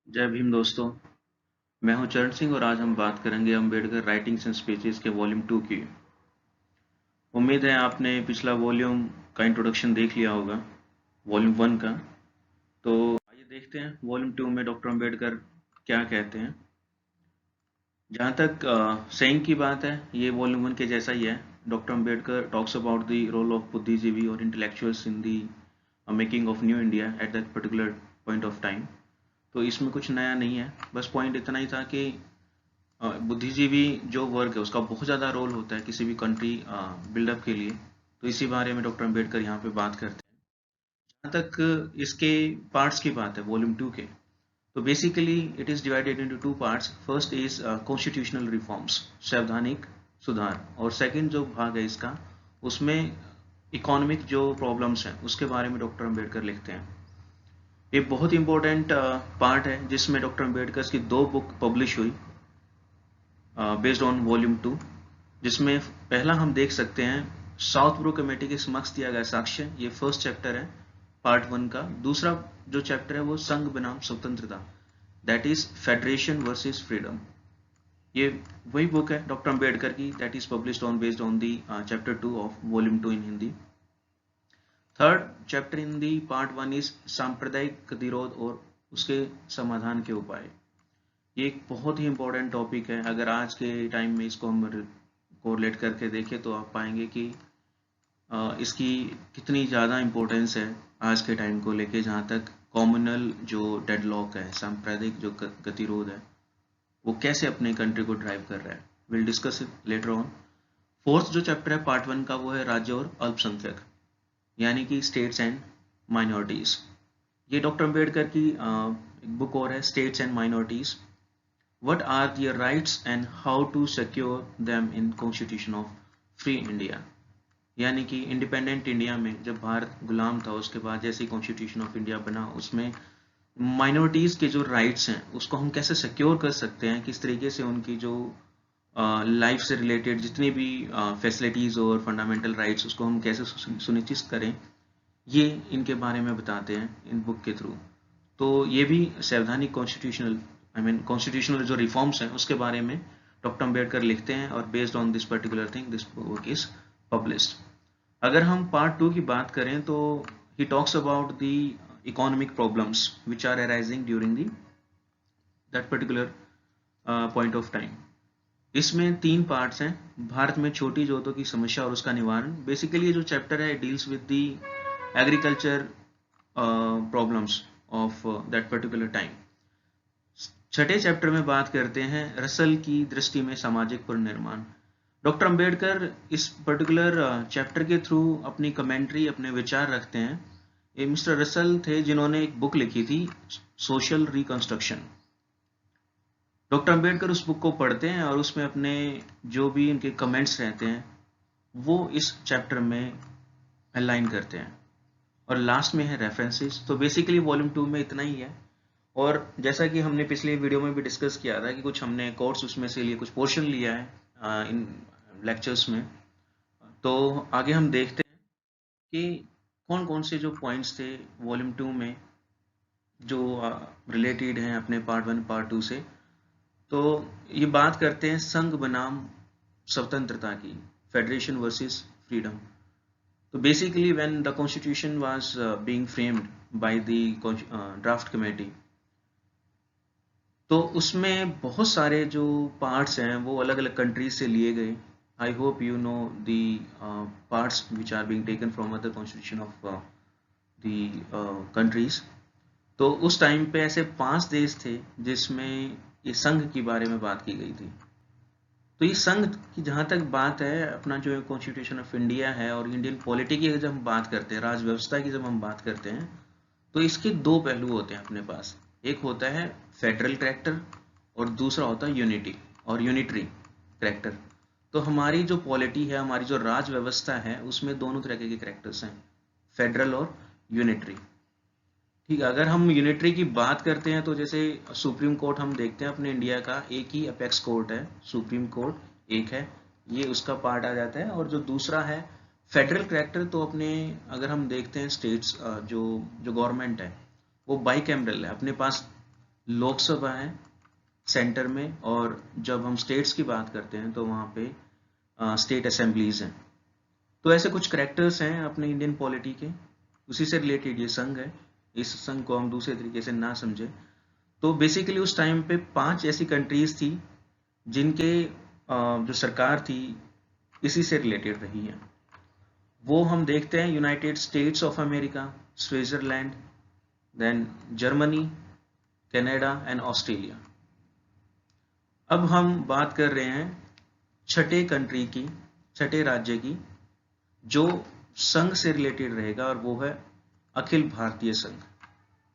जय भीम दोस्तों। मैं हूं चरण सिंह और आज हम बात करेंगे अम्बेडकर राइटिंग्स एंड स्पीचेस के वॉल्यूम 2 की। उम्मीद है आपने पिछला वॉल्यूम का इंट्रोडक्शन देख लिया होगा, वॉल्यूम 1 का। तो आइए देखते हैं वॉल्यूम 2 में डॉक्टर अम्बेडकर क्या कहते हैं। जहाँ तक सेइंग की बात है, ये वॉल्यूम 1 के जैसा ही है। Doctor Ambedkar talks about the role of बुद्धिजीवी और intellectuals in the making of new India at that particular point of time. तो इसमें कुछ नया नहीं है, बस पॉइंट इतना ही था कि बुद्धिजीवी जो वर्ग है उसका बहुत ज़्यादा रोल होता है किसी भी कंट्री बिल्डअप के लिए। तो इसी बारे में डॉक्टर अम्बेडकर यहाँ पे बात करते हैं। जहाँ तक इसके पार्ट्स की बात है वॉल्यूम 2 के, तो basically it is divided into two parts. First is constitutional reforms, संवैधानिक सुधार, और सेकंड जो भाग है इसका, उसमें इकोनॉमिक जो प्रॉब्लम्स हैं उसके बारे में डॉक्टर अम्बेडकर लिखते हैं। ये बहुत इंपॉर्टेंट पार्ट है जिसमें डॉक्टर अम्बेडकर की 2 बुक पब्लिश हुई बेस्ड ऑन वॉल्यूम 2, जिसमें पहला हम देख सकते हैं साउथ ब्रो कमेटी के समक्ष दिया गया साक्ष्य। ये फर्स्ट चैप्टर है पार्ट 1 का। दूसरा जो चैप्टर है वो संघ बनाम स्वतंत्रता, that is federation versus freedom. ये वही बुक है डॉक्टर अम्बेडकर की, that is published on based on the chapter 2 of volume 2 in Hindi. Third chapter in the part 1 is सांप्रदायिक गतिरोध और उसके समाधान के उपाय। ये एक बहुत ही इम्पोर्टेंट टॉपिक है। अगर आज के टाइम में इसको हम कोरिलेट करके देखें तो आप पाएंगे कि इसकी कितनी ज़्यादा इम्पोर्टेंस है आज के टाइम को लेके। जहाँ तक कॉम्युनल जो डेडलॉक है, सांप्रदायिक जो गतिरोध है, वो कैसे अपने कंट्री को ड्राइव कर रहा है। Will discuss it later on. Fourth जो चैप्टर है पार्ट 1 का, वो है राज्य और अल्पसंख्यक, यानी कि स्टेट्स एंड माइनॉरिटीज़। ये डॉक्टर अम्बेडकर की एक बुक और है, states and minorities, what are their rights and how to secure them in constitution of free India। यानी कि इंडिपेंडेंट इंडिया में जब भारत गुलाम था, उसके बाद जैसे ही कॉन्स्टिट्यूशन ऑफ इंडिया बना, उसमें माइनॉरिटीज़ के जो राइट्स हैं उसको हम कैसे सिक्योर कर सकते हैं, किस तरीके से उनकी जो लाइफ से रिलेटेड जितनी भी फैसिलिटीज़ और फंडामेंटल राइट्स उसको हम कैसे सुनिश्चित करें, ये इनके बारे में बताते हैं इन बुक के थ्रू। तो ये भी संवैधानिक कॉन्स्टिट्यूशनल कॉन्स्टिट्यूशनल जो रिफॉर्म्स हैं उसके बारे में डॉक्टर अम्बेडकर लिखते हैं, और based on this particular thing this book is published. अगर हम पार्ट 2 की बात करें तो he talks about the economic problems which are arising during the that particular point of time. इसमें 3 पार्ट्स हैं। भारत में छोटी जोतों की समस्या और उसका निवारण। बेसिकली ये जो चैप्टर है deals with the agriculture problems of that particular time. छठे चैप्टर में बात करते हैं रसल की दृष्टि में सामाजिक पुनर्निर्माण। डॉक्टर अंबेडकर इस पर्टिकुलर चैप्टर के थ्रू अपनी कमेंट्री, अपने विचार रखते हैं। ये मिस्टर रसल थे जिन्होंने एक बुक लिखी थी, सोशल रिकंस्ट्रक्शन। डॉक्टर अंबेडकर उस बुक को पढ़ते हैं और उसमें अपने जो भी उनके कमेंट्स रहते हैं वो इस चैप्टर में अलाइन करते हैं, और लास्ट में है रेफरेंसेस। तो बेसिकली वॉल्यूम 2 में इतना ही है। और जैसा कि हमने पिछले वीडियो में भी डिस्कस किया था कि कुछ हमने कोर्स उसमें से लिए, कुछ पोर्शन लिया है इन लेक्चर्स में। तो आगे हम देखते हैं कि कौन कौन से जो पॉइंट्स थे वॉल्यूम 2 में जो रिलेटेड हैं अपने पार्ट 1 पार्ट 2 से। तो ये बात करते हैं संघ बनाम स्वतंत्रता की, फेडरेशन वर्सेस फ्रीडम। तो basically when the constitution was being framed by the draft committee, तो उसमें बहुत सारे जो पार्ट्स हैं वो अलग अलग कंट्रीज से लिए गए। I hope you know the parts which are being taken from other constitution of the countries. तो उस टाइम पे ऐसे 5 देश थे जिसमें ये संघ के बारे में बात की गई थी। तो ये संघ की जहाँ तक बात है, अपना जो कॉन्स्टिट्यूशन ऑफ इंडिया है और इंडियन पॉलिटी की जब हम बात करते हैं, राज व्यवस्था की जब हम बात करते हैं, तो इसके 2 पहलू होते हैं अपने पास। एक होता है फेडरल करैक्टर और दूसरा होता है यूनिटी और यूनिटरी करैक्टर। तो हमारी जो पॉलिटी है, हमारी जो राज व्यवस्था है, उसमें दोनों तरह के करैक्टर्स हैं, फेडरल और यूनिटरी। ठीक है, अगर हम यूनिटरी की बात करते हैं तो जैसे सुप्रीम कोर्ट हम देखते हैं अपने इंडिया का, एक ही अपेक्स कोर्ट है, सुप्रीम कोर्ट एक है, ये उसका पार्ट आ जाता है। और जो दूसरा है फेडरल करैक्टर, तो अपने अगर हम देखते हैं स्टेट्स जो जो गवर्नमेंट है वो बाई कैमरल है, अपने पास लोकसभा है सेंटर में, और जब हम स्टेट्स की बात करते हैं तो वहाँ पे स्टेट असेंबलीज हैं। तो ऐसे कुछ करेक्टर्स हैं अपने इंडियन पॉलिटी के, उसी से रिलेटेड ये संघ है। इस संघ को हम दूसरे तरीके से ना समझे तो बेसिकली उस टाइम पे 5 ऐसी कंट्रीज थी जिनके जो सरकार थी इसी से रिलेटेड रही है। वो हम देखते हैं United States of America, Switzerland, then Germany, Canada and Australia. अब हम बात कर रहे हैं छठे कंट्री की, छठे राज्य की, जो संघ से रिलेटेड रहेगा, और वो है अखिल भारतीय संघ।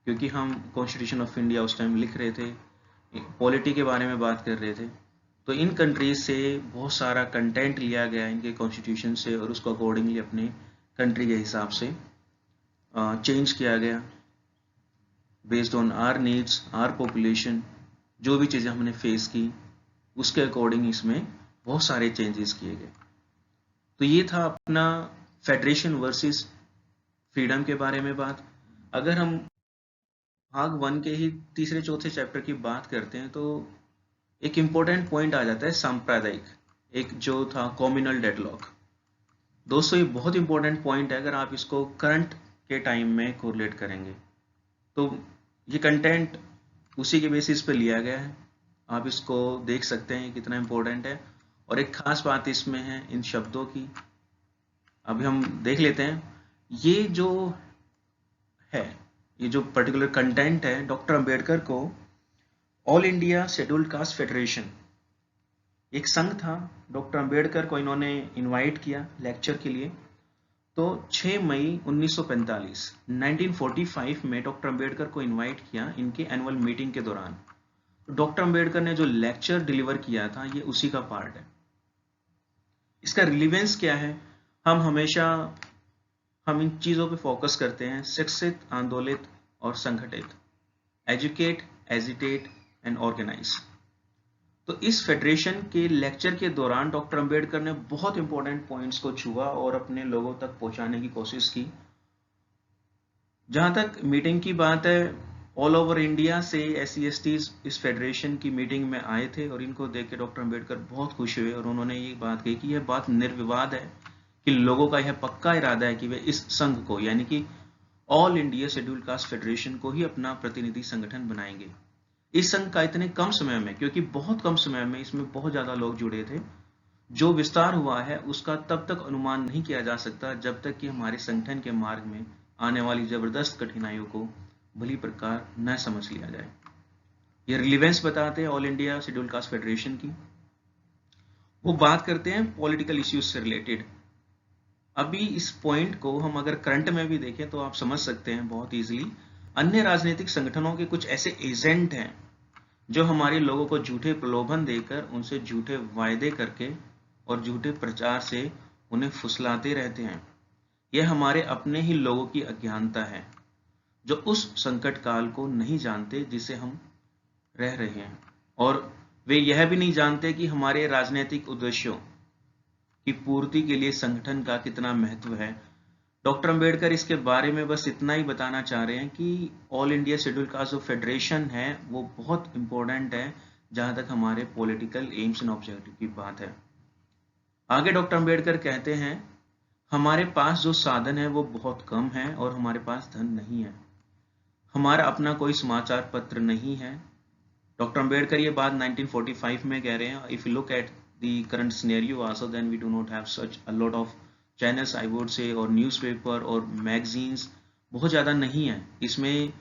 क्योंकि हम कॉन्स्टिट्यूशन ऑफ इंडिया उस टाइम लिख रहे थे, पॉलिटी के बारे में बात कर रहे थे, तो इन कंट्रीज से बहुत सारा कंटेंट लिया गया इनके कॉन्स्टिट्यूशन से, और उसको अकॉर्डिंगली अपने कंट्री के हिसाब से चेंज किया गया based on our needs, are population. जो भी चीज़ें हमने फेस की उसके अकॉर्डिंग इसमें बहुत सारे चेंजेस किए गए। तो ये था अपना फेडरेशन वर्सेस फ्रीडम के बारे में बात। अगर हम भाग 1 के ही तीसरे चौथे चैप्टर की बात करते हैं तो एक इम्पोर्टेंट पॉइंट आ जाता है सांप्रदायिक, एक जो था कॉम्युनल डेडलॉक। दोस्तों ये बहुत इंपॉर्टेंट पॉइंट है, अगर आप इसको करंट के टाइम में कोरिलेट करेंगे तो ये कंटेंट उसी के बेसिस पे लिया गया है। आप इसको देख सकते हैं कितना इंपॉर्टेंट है, और एक खास बात इसमें है इन शब्दों की। अभी हम देख लेते हैं ये जो है, ये जो पर्टिकुलर कंटेंट है, डॉक्टर अंबेडकर को all India scheduled caste federation एक संघ था, डॉक्टर अंबेडकर को इन्होंने इनवाइट किया लेक्चर के लिए। तो 6 मई 1945 1945 में डॉक्टर अंबेडकर को इनवाइट किया इनके एनुअल मीटिंग के दौरान। तो डॉक्टर अंबेडकर ने जो लेक्चर डिलीवर किया था ये उसी का पार्ट है। इसका रिलीवेंस क्या है, हम इन चीजों पे फोकस करते हैं: शिक्षित, आंदोलित और संगठित, एजुकेट, एजिटेट एंड ऑर्गेनाइज। तो इस फेडरेशन के लेक्चर के दौरान डॉक्टर अंबेडकर ने बहुत इंपॉर्टेंट पॉइंट्स को छुआ और अपने लोगों तक पहुंचाने की कोशिश की। जहां तक मीटिंग की बात है, ऑल ओवर इंडिया से SC/ST इस फेडरेशन की मीटिंग में आए थे, और इनको देख के डॉक्टर अंबेडकर बहुत खुश हुए, और उन्होंने ये बात कही कि यह बात निर्विवाद है कि लोगों का यह पक्का इरादा है कि वे इस संघ को, यानी कि all India scheduled caste federation को ही अपना प्रतिनिधि संगठन बनाएंगे। इस संघ का इतने कम समय में, क्योंकि बहुत कम समय में इसमें बहुत ज्यादा लोग जुड़े थे, जो विस्तार हुआ है उसका तब तक अनुमान नहीं किया जा सकता जब तक कि हमारे संगठन के मार्ग में आने वाली जबरदस्त कठिनाइयों को भली प्रकार न समझ लिया जाए। ये रिलीवेंस बताते हैं all India schedule caste federation की। वो बात करते हैं पॉलिटिकल इश्यूज से रिलेटेड। अभी इस पॉइंट को हम अगर करंट में भी देखें तो आप समझ सकते हैं बहुत इजीली। अन्य राजनीतिक संगठनों के कुछ ऐसे एजेंट हैं जो हमारे लोगों को झूठे प्रलोभन देकर, उनसे झूठे वायदे करके और झूठे प्रचार से उन्हें फुसलाते रहते हैं। यह हमारे अपने ही लोगों की अज्ञानता है, जो उस संकट काल को नहीं जानते जिसे हम रह रहे हैं, और वे यह भी नहीं जानते कि हमारे राजनीतिक उद्देश्यों की पूर्ति के लिए संगठन का कितना महत्व है। डॉक्टर अंबेडकर इसके बारे में बस इतना ही बताना चाह रहे हैं कि ऑल इंडिया शेड्यूल कास्ट जो फेडरेशन है वो बहुत इंपॉर्टेंट है जहां तक हमारे पॉलिटिकल एम्स एंड ऑब्जेक्टिव की बात है। आगे डॉक्टर अंबेडकर कहते हैं, हमारे पास जो साधन है वो बहुत कम है और हमारे पास धन नहीं है। हमारा अपना कोई समाचार पत्र नहीं है। डॉक्टर अंबेडकर ये बात 1945 में कह रहे हैं। If you look at the current scenario also, then we do not have such a lot of channels I would say, और न्यूज़पेपर और मैगजीन्स बहुत ज़्यादा नहीं है। इसमें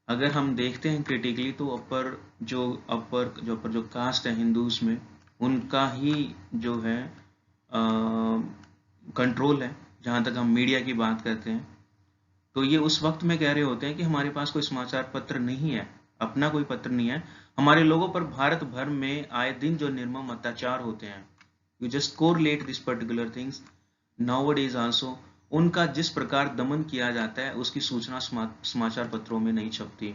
अगर हम देखते हैं क्रिटिकली तो अपर जो कास्ट है हिंदूज में, उनका ही जो है कंट्रोल है। जहाँ तक हम मीडिया की बात करते हैं तो ये उस वक्त में कह रहे होते हैं कि हमारे पास कोई समाचार पत्र नहीं है, अपना कोई पत्र नहीं है। हमारे लोगों पर भारत भर में आए दिन जो निर्मम अत्याचार होते हैं, you just correlate this particular things nowadays also, उनका जिस प्रकार दमन किया जाता है उसकी सूचना समाचार पत्रों में नहीं छपती।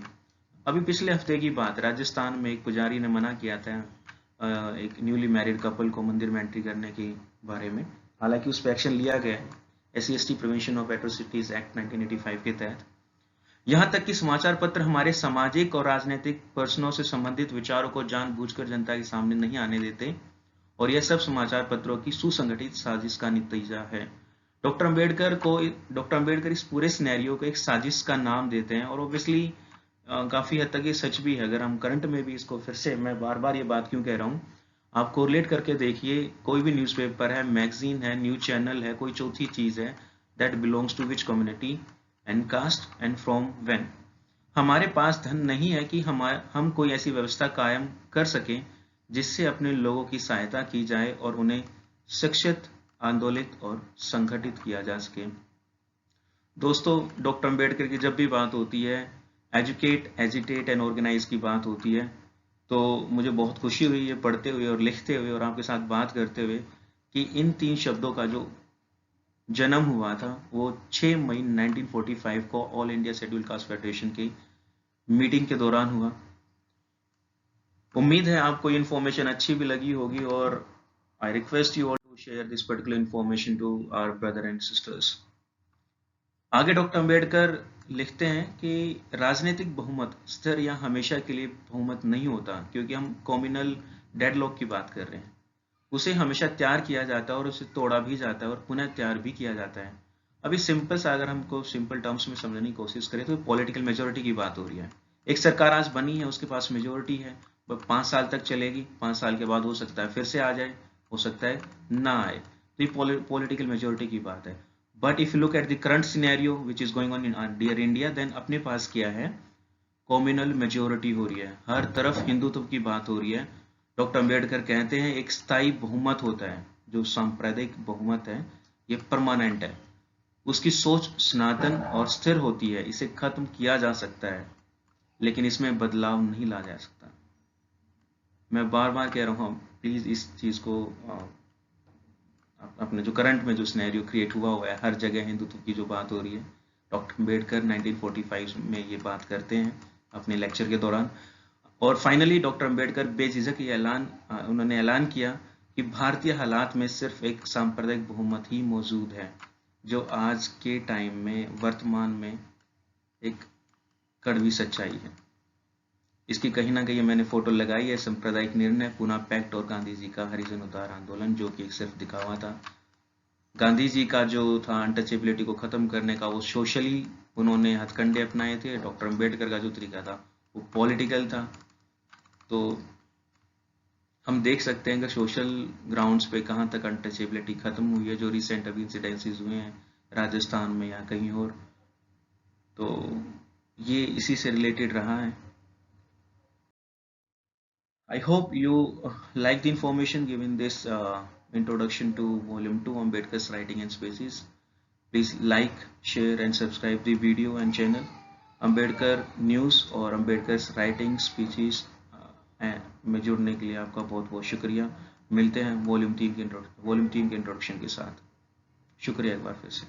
अभी पिछले हफ्ते की बात, राजस्थान में एक पुजारी ने मना किया था एक न्यूली मैरिड कपल को मंदिर में एंट्री करने के बारे में। हालांकि उस पर एक्शन लिया गया है SC/ST prevention of atrocities act 1985 के तहत। यहाँ तक कि समाचार पत्र हमारे सामाजिक और राजनीतिक प्रश्नों से संबंधित विचारों को जानबूझकर जनता के सामने नहीं आने देते, और यह सब समाचार पत्रों की सुसंगठित साजिश का नतीजा है। डॉक्टर अंबेडकर इस पूरे सिनेरियो को एक साजिश का नाम देते हैं, और ऑब्वियसली काफी हद तक ये सच भी है। अगर हम करंट में भी इसको, फिर से मैं बार बार ये बात क्यों कह रहा हूँ, आप कोरिलेट करके देखिए, कोई भी न्यूज़पेपर है, मैगजीन है, न्यूज चैनल है, कोई चौथी चीज है, that belongs to which community and caste and from when. हमारे पास धन नहीं है कि हम कोई ऐसी व्यवस्था कायम कर सकें जिससे अपने लोगों की सहायता की जाए और उन्हें शिक्षित, आंदोलित और संगठित किया जा सके। दोस्तों, डॉक्टर अंबेडकर की जब भी बात होती है, एजुकेट, एजिटेट एंड ऑर्गेनाइज की बात होती है, तो मुझे बहुत खुशी हुई है पढ़ते हुए और लिखते हुए और आपके साथ बात करते हुए कि इन 3 शब्दों का जो जन्म हुआ था वो 6 मई 1945 को all India schedule caste federation की मीटिंग के दौरान हुआ। उम्मीद है आपको ये इन्फॉर्मेशन अच्छी भी लगी होगी, और I request you all to share this particular information to our brother and sisters. आगे डॉक्टर अंबेडकर लिखते हैं कि राजनीतिक बहुमत स्थिर या हमेशा के लिए बहुमत नहीं होता, क्योंकि हम कॉम्युनल डेडलॉक की बात कर रहे हैं। उसे हमेशा तैयार किया जाता है और उसे तोड़ा भी जाता है और पुनः तैयार भी किया जाता है। अभी सिंपल सा अगर हमको सिंपल टर्म्स में समझने की कोशिश करें तो पॉलिटिकल मेजोरिटी की बात हो रही है। एक सरकार आज बनी है, उसके पास मेजोरिटी है, वह 5 साल तक चलेगी, 5 साल के बाद हो सकता है फिर से आ जाए, हो सकता है ना आए, तो ये पॉलिटिकल मेजोरिटी की बात है। But if you look at the current scenario which is going on in dear India, then अपने पास क्या है, कॉम्युनल मेजोरिटी हो रही है, हर तरफ हिंदुत्व की बात हो रही है। डॉक्टर अंबेडकर कहते हैं एक स्थायी बहुमत होता है, जो सांप्रदायिक बहुमत है ये परमानेंट है, उसकी सोच सनातन और स्थिर होती है, इसे खत्म किया जा सकता है लेकिन इसमें बदलाव नहीं ला जा सकता। मैं बार बार कह रहा हूँ, प्लीज इस चीज को अपने जो करंट में जो सिनेरियो क्रिएट हुआ है, हर जगह हिंदुत्व की जो बात हो रही है, डॉक्टर अंबेडकर 1945 में ये बात करते हैं अपने लेक्चर के दौरान। और फाइनली डॉक्टर अंबेडकर बेझिझक ये उन्होंने ऐलान किया कि भारतीय हालात में सिर्फ एक सांप्रदायिक बहुमत ही मौजूद है, जो आज के टाइम में, वर्तमान में एक कड़वी सच्चाई है। इसकी कहीं ना कहीं मैंने फोटो लगाई है, सांप्रदायिक निर्णय, पुनः पैक्ट और गांधी जी का हरिजन उद्धार आंदोलन, जो कि सिर्फ दिखावा था। गांधी जी का जो था अनटचेबिलिटी को खत्म करने का, वो सोशली उन्होंने हथकंडे अपनाए थे। डॉक्टर अंबेडकर का जो तरीका था वो पॉलिटिकल था। तो हम देख सकते हैं कि सोशल ग्राउंड्स पे कहाँ तक अनटचेबिलिटी खत्म हुई है, जो रिसेंट अभी इंसिडेंसेस हुए हैं राजस्थान में या कहीं और, तो ये इसी से रिलेटेड रहा है। I hope you like the information given this introduction to volume 2 Ambedkar's writing and species. Please like, share and subscribe the video and channel Ambedkar News और Ambedkar's writing speeches में जुड़ने के लिए आपका बहुत बहुत शुक्रिया। मिलते हैं वॉल्यूम 3 के इंट्रोडक्शन के साथ। शुक्रिया एक बार फिर से।